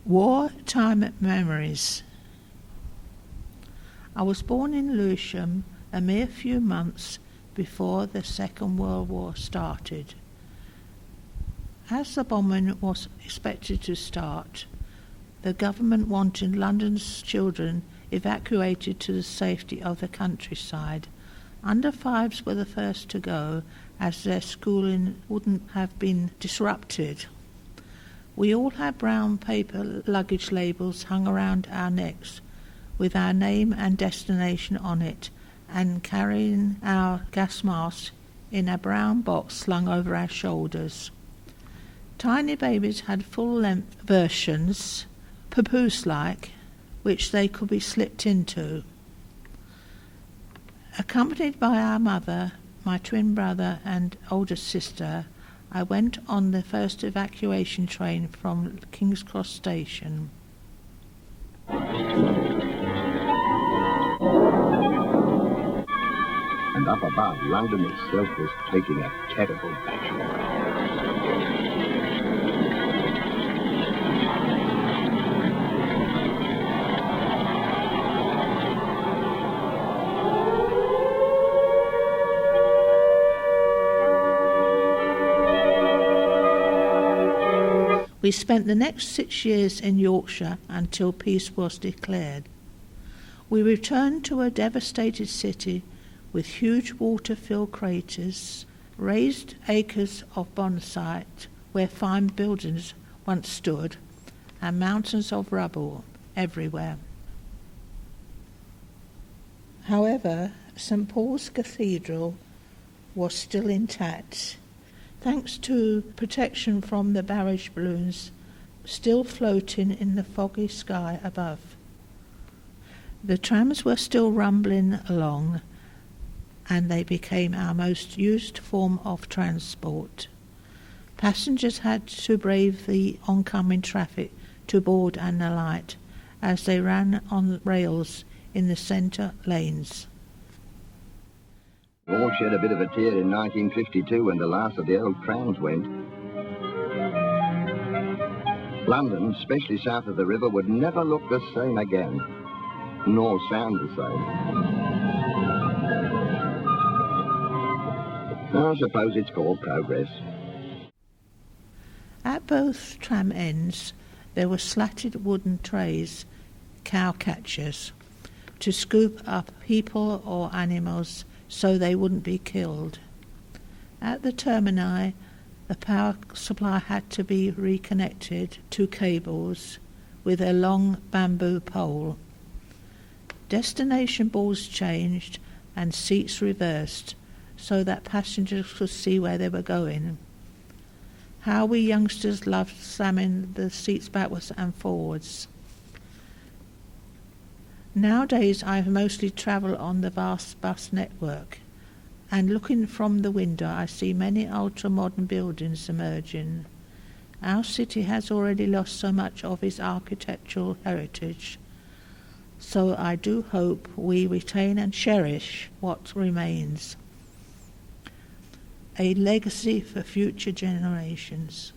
Wartime memories. I was born in Lewisham a mere few months before the Second World War started. As the bombing was expected to start, the government wanted London's children evacuated to the safety of the countryside. Under fives were the first to go, as their schooling wouldn't have been disrupted. We all had brown paper luggage labels hung around our necks with our name and destination on it, and carrying our gas masks in a brown box slung over our shoulders. Tiny babies had full-length versions, papoose-like, which they could be slipped into. Accompanied by our mother, my twin brother and older sister, I went on the first evacuation train from King's Cross Station. And up above, London itself was taking a terrible beating. We spent the next 6 years in Yorkshire until peace was declared. We returned to a devastated city with huge water-filled craters, raised acres of bonsai where fine buildings once stood, and mountains of rubble everywhere. However, St. Paul's Cathedral was still intact, thanks to protection from the barrage balloons still floating in the foggy sky above. The trams were still rumbling along, and they became our most used form of transport. Passengers had to brave the oncoming traffic to board and alight as they ran on rails in the centre lanes. We all shed a bit of a tear in 1952 when the last of the old trams went. London, especially south of the river, would never look the same again, nor sound the same. I suppose it's called progress. At both tram ends there were slatted wooden trays, cow catchers, to scoop up people or animals so they wouldn't be killed. At the termini, the power supply had to be reconnected to cables with a long bamboo pole. Destination boards changed and seats reversed so that passengers could see where they were going. How we youngsters loved slamming the seats backwards and forwards. Nowadays I mostly travel on the vast bus network, and looking from the window I see many ultra-modern buildings emerging. Our city has already lost so much of its architectural heritage, so I do hope we retain and cherish what remains, a legacy for future generations.